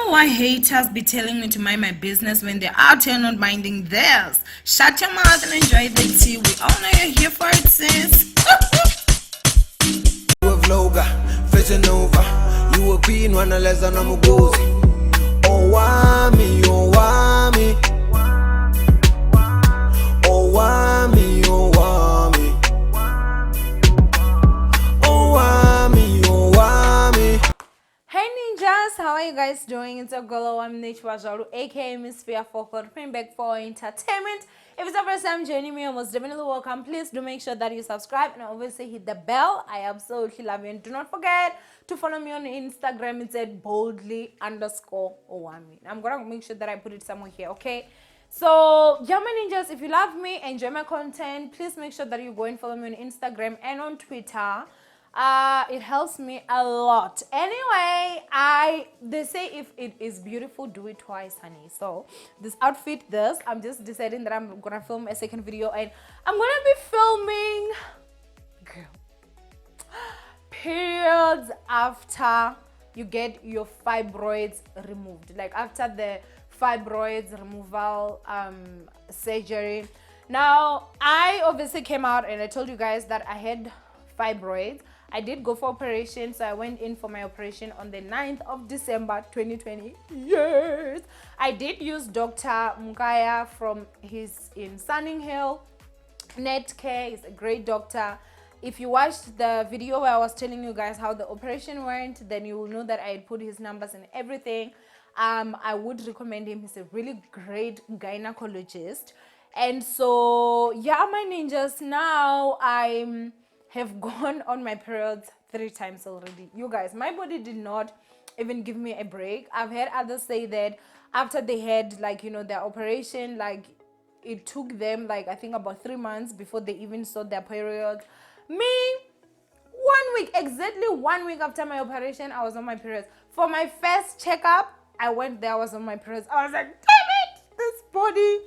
know why haters be telling me to mind my business when they're out here not minding theirs. Shut your mouth and enjoy the tea. We all know you're here for it, sis. With Loga, fishing over. You a queen, wanna less than I'm a gozy. Owamie, Owamie. Owamie, Owamie. Owamie, Owamie. Hey ninjas, how are you guys doing? It's your girl Owamie, aka Miss Fear for coming back for entertainment. If it's the first time joining me, you're most definitely welcome. Please do make sure that you subscribe and obviously hit the bell. I absolutely love you. And do not forget to follow me on Instagram. It's at boldly_Owamie. I'm gonna make sure that I put it somewhere here, okay? So yeah, my ninjas, if you love me, enjoy my content, please make sure that you go and follow me on Instagram and on Twitter. It helps me a lot. Anyway, they say if it is beautiful, do it twice, honey. So this outfit, I'm just deciding that I'm gonna film a second video, and I'm gonna be filming periods after you get your fibroids removed, like after the fibroids removal surgery. Now I obviously came out and I told you guys that I had fibroids. I did go for operation, so I went in for my operation on the 9th of December 2020. Yes, I did use Dr. Mukaya from his in Sunning Hill Netcare. He's a great doctor. If you watched the video where I was telling you guys how the operation went, then you will know that I had put his numbers and everything. I would recommend him. He's a really great gynecologist. And so yeah, my ninjas, now I have gone on my periods 3 times already. You guys, my body did not even give me a break. I've heard others say that after they had, like, you know, their operation, like it took them like I think about 3 months before they even saw their periods. Me, 1 week, exactly 1 week after my operation, I was on my periods. For my first checkup, I went there, I was on my periods. I was like, damn it, this body.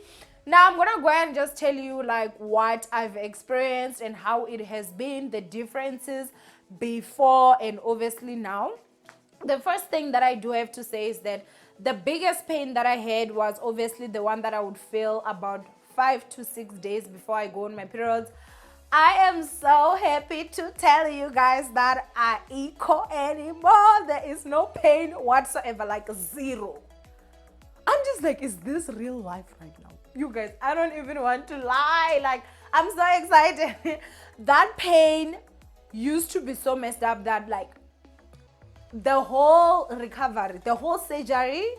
Now I'm gonna go and just tell you like what I've experienced and how it has been, the differences before and obviously now. The first thing that I do have to say is that the biggest pain that I had was obviously the one that I would feel about 5 to 6 days before I go on my periods. I am so happy to tell you guys that I equal anymore. There is no pain whatsoever, like zero. I'm just like, is this real life right now? You guys, I don't even want to lie. Like, I'm so excited. That pain used to be so messed up that like the whole recovery, the whole surgery,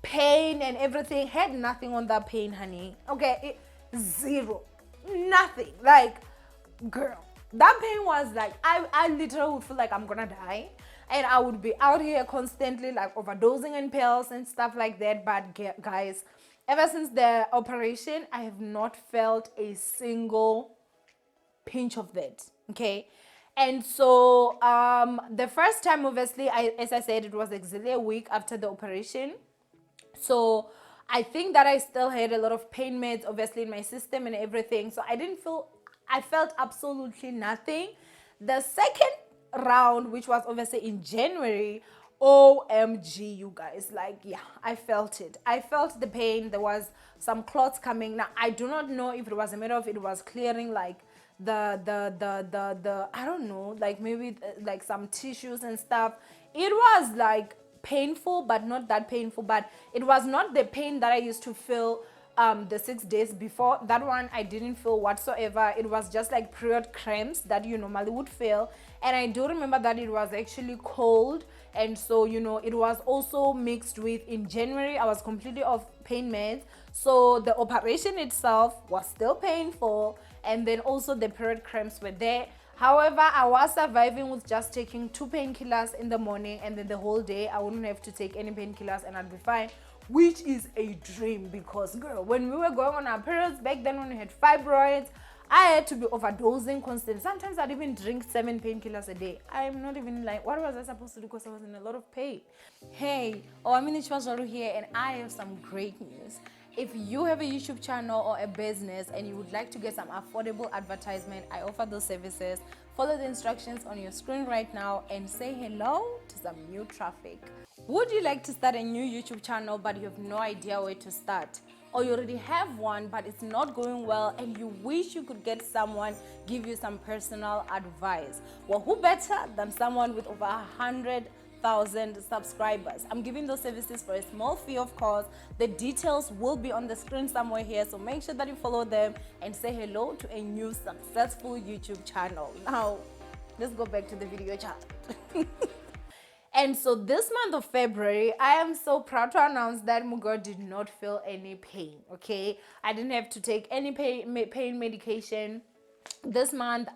pain and everything had nothing on that pain, honey. Okay, zero, nothing. Like, girl, that pain was like, I literally would feel like I'm gonna die. And I would be out here constantly like overdosing on pills and stuff like that. But guys, ever since the operation, I have not felt a single pinch of that, okay? And so the first time, obviously, as I said, it was exactly a week after the operation. So I think that I still had a lot of pain meds, obviously, in my system and everything. So I felt absolutely nothing. The second round, which was obviously in January, OMG, you guys, like, yeah, I felt it. I felt the pain. There was some clots coming. Now I do not know if it was a matter of it was clearing like the I don't know, like maybe like some tissues and stuff. It was like painful, but not that painful. But it was not the pain that I used to feel the 6 days before. That one I didn't feel whatsoever. It was just like period cramps that you normally would feel. And I do remember that it was actually cold, and so, you know, it was also mixed with, in January I was completely off pain meds, so the operation itself was still painful, and then also the period cramps were there. However, I was surviving with just taking 2 painkillers in the morning, and then the whole day I wouldn't have to take any painkillers and I'd be fine, which is a dream. Because girl, when we were going on our periods back then, when we had fibroids, I had to be overdosing constantly. Sometimes I'd even drink 7 painkillers a day. I'm not even like, what was I supposed to do? Because I was in a lot of pain. Hey, Owamie here, and I have some great news. If you have a YouTube channel or a business and you would like to get some affordable advertisement, I offer those services. Follow the instructions on your screen right now and say hello to some new traffic. Would you like to start a new YouTube channel but you have no idea where to start? Or you already have one but it's not going well and you wish you could get someone give you some personal advice? Well, who better than someone with over 100,000 subscribers? I'm giving those services for a small fee, of course. The details will be on the screen somewhere here, so make sure that you follow them and say hello to a new successful YouTube channel. Now, let's go back to the video chat. And so this month of February, I am so proud to announce that Mugo did not feel any pain, okay? I didn't have to take any pain medication. This month,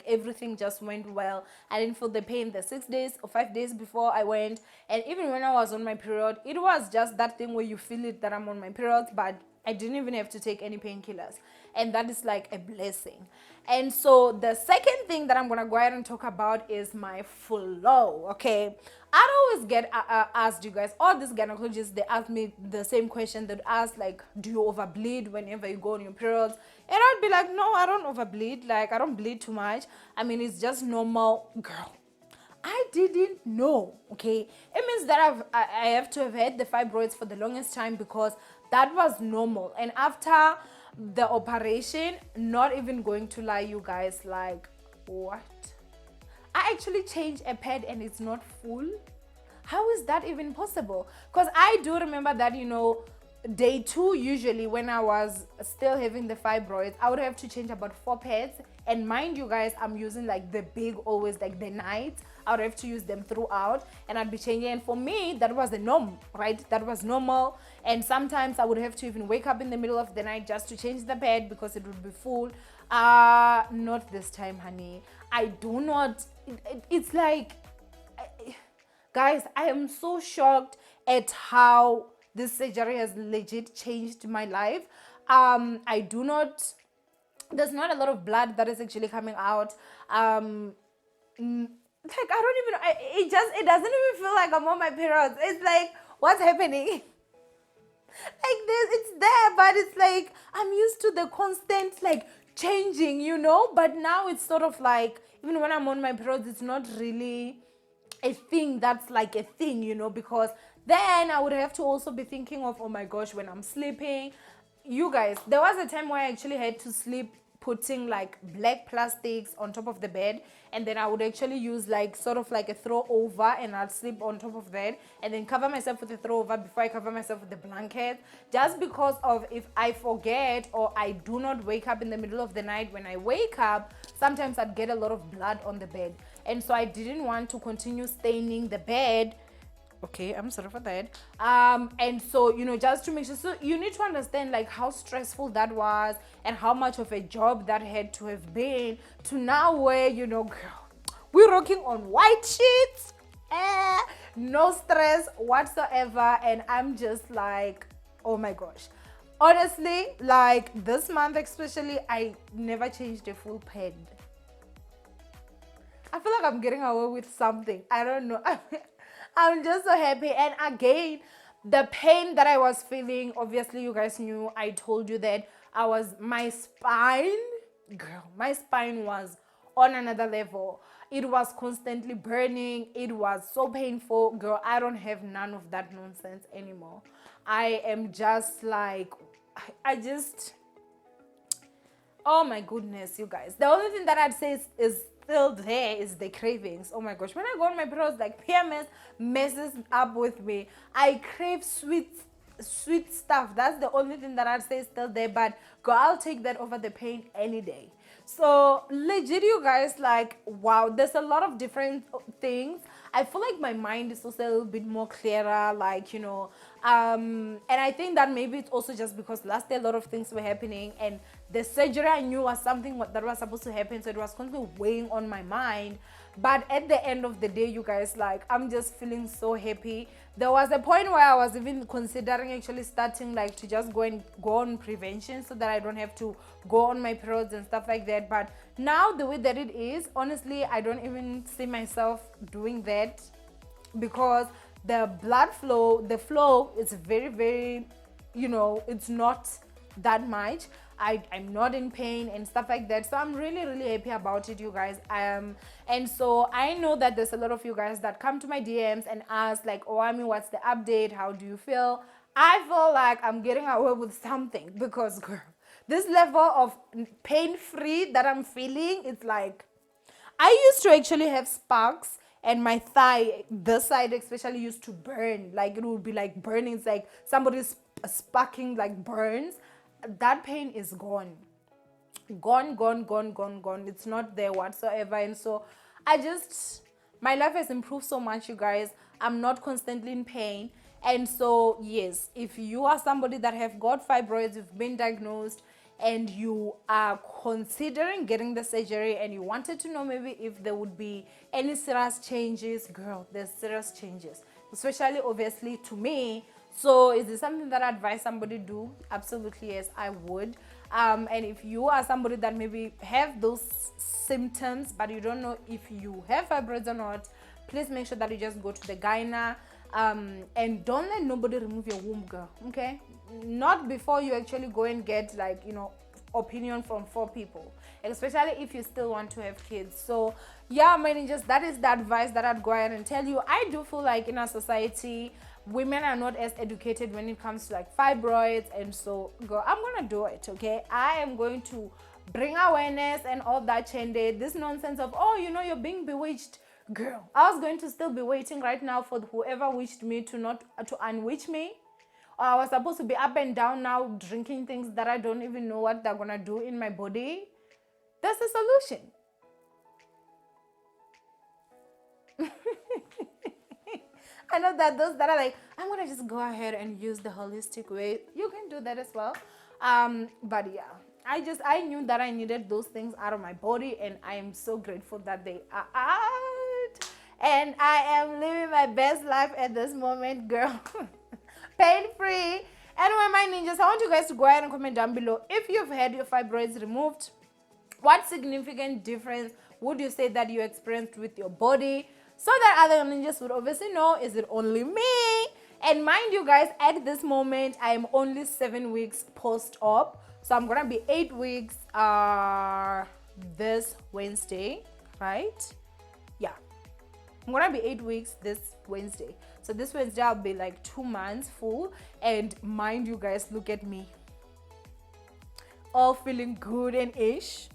everything just went well. I didn't feel the pain the 6 days or 5 days before I went. And even when I was on my period, it was just that thing where you feel it that I'm on my period, but I didn't even have to take any painkillers. And that is like a blessing. And so the second thing that I'm going to go ahead and talk about is my flow, okay? I always get asked, you guys, all these gynecologists, they ask me the same question. They'd ask, like, do you overbleed whenever you go on your periods? And I'd be like, no, I don't overbleed. Like, I don't bleed too much. I mean, it's just normal. Girl, I didn't know, okay? It means that I have to have had the fibroids for the longest time because that was normal. And after the operation, not even going to lie, you guys, like, what? I actually changed a pad and it's not full. How is that even possible? Because I do remember that, you know, day 2, usually when I was still having the fibroids, I would have to change about 4 pads. And mind you guys, I'm using like the big, always like the night. I would have to use them throughout and I'd be changing. And for me, that was the norm, right? That was normal. And sometimes I would have to even wake up in the middle of the night just to change the pad because it would be full. Not this time, honey. I do not. It's like, guys, I am so shocked at how this surgery has legit changed my life. I do not, there's not a lot of blood that is actually coming out. Like, I don't even, it doesn't even feel like I'm on my periods. It's like, what's happening? Like this, it's there, but it's like, I'm used to the constant, like, changing, you know? But now it's sort of like, even when I'm on my periods, it's not really a thing that's like a thing, you know? Because then I would have to also be thinking of, oh my gosh, when I'm sleeping. You guys, there was a time where I actually had to sleep putting like black plastics on top of the bed, and then I would actually use like sort of like a throw over and I'll sleep on top of that and then cover myself with a throw over before I cover myself with the blanket, just because of if I forget or I do not wake up in the middle of the night. When I wake up, sometimes I'd get a lot of blood on the bed, and so I didn't want to continue staining the bed. Okay, I'm sorry for that. And so, you know, just to make sure, so you need to understand like how stressful that was and how much of a job that had to have been to now where, you know, girl, we're rocking on white sheets, no stress whatsoever. And I'm just like, oh my gosh. Honestly, like this month especially, I never changed a full pad. I feel like I'm getting away with something. I don't know. I'm just so happy. And again, the pain that I was feeling, obviously you guys knew, I told you that my spine was on another level. It was constantly burning. It was so painful. Girl, I don't have none of that nonsense anymore. I am just like, oh my goodness, you guys. The only thing that I'd say is still there is the cravings. Oh my gosh, when I go on my periods, like PMS messes up with me. I crave sweet stuff. That's the only thing that I'd say is still there, but girl, I'll take that over the pain any day. So legit, you guys, like, wow, there's a lot of different things. I feel like my mind is also a little bit more clearer, like, you know, and I think that maybe it's also just because last year a lot of things were happening, and the surgery I knew was something that was supposed to happen, so it was constantly weighing on my mind. But at the end of the day, you guys, like, I'm just feeling so happy. There was a point where I was even considering actually starting like to just go on prevention so that I don't have to go on my periods and stuff like that. But now the way that it is, honestly, I don't even see myself doing that, because the blood flow, the flow is very, very it's not that much. I'm not in pain and stuff like that. So I'm really, really happy about it, you guys. And so I know that there's a lot of you guys that come to my DMs and ask like, oh, I mean, what's the update? How do you feel? I feel like I'm getting away with something because, girl, this level of pain-free that I'm feeling, it's like, I used to actually have sparks and my thigh, this side especially, used to burn. Like it would be like burning. It's like somebody's sparking like burns. That pain is gone. Gone, gone, gone, gone, gone. It's not there whatsoever. And so my life has improved so much, you guys. I'm not constantly in pain. And so, yes, if you are somebody that have got fibroids, you've been diagnosed, and you are considering getting the surgery and you wanted to know maybe if there would be any serious changes, girl, there's serious changes, especially obviously to me. So is this something that I advise somebody do? Absolutely, yes, I would. And if you are somebody that maybe have those symptoms but you don't know if you have fibroids or not, please make sure that you just go to the gyna. And don't let nobody remove your womb, girl, okay? Not before you actually go and get like, opinion from 4 people, especially if you still want to have kids. So yeah, just that is the advice that I'd go ahead and tell you. I do feel like in our society, women are not as educated when it comes to like fibroids, and so girl, I'm gonna do it, okay? I am going to bring awareness and all that chende, this nonsense of, oh, you're being bewitched. Girl, I was going to still be waiting right now for whoever wished me to unwitch me. Or I was supposed to be up and down now drinking things that I don't even know what they're gonna do in my body. That's the solution. I know that those that are like, I'm gonna just go ahead and use the holistic way. You can do that as well. But yeah, I knew that I needed those things out of my body, and I am so grateful that they are out. And I am living my best life at this moment, girl. Pain-free. Anyway, my ninjas, I want you guys to go ahead and comment down below if you've had your fibroids removed. What significant difference would you say that you experienced with your body, so that other ninjas would obviously know, is it only me? And mind you guys, at this moment, I am only 7 weeks post-op. So I'm gonna be 8 weeks this Wednesday, right? Yeah. I'm gonna be 8 weeks this Wednesday. So this Wednesday I'll be like 2 months full. And mind you guys, look at me. All feeling good and ish.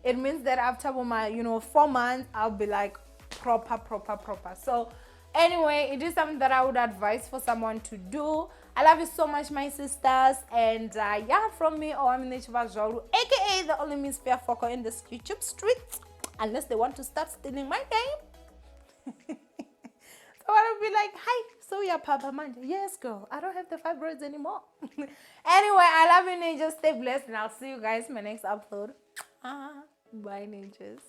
It means that after my 4 months, I'll be like proper. So anyway, it is something that I would advise for someone to do. I love you so much, my sisters. And yeah, from me, Owamie, aka the only Miss Fair Foco in this YouTube streets, unless they want to start stealing my name. So I'll be like, hi, so you're Papa Monday. Yes, girl, I don't have the fibroids anymore. Anyway, I love you, ninjas. Stay blessed, and I'll see you guys in my next upload. Bye, ninjas.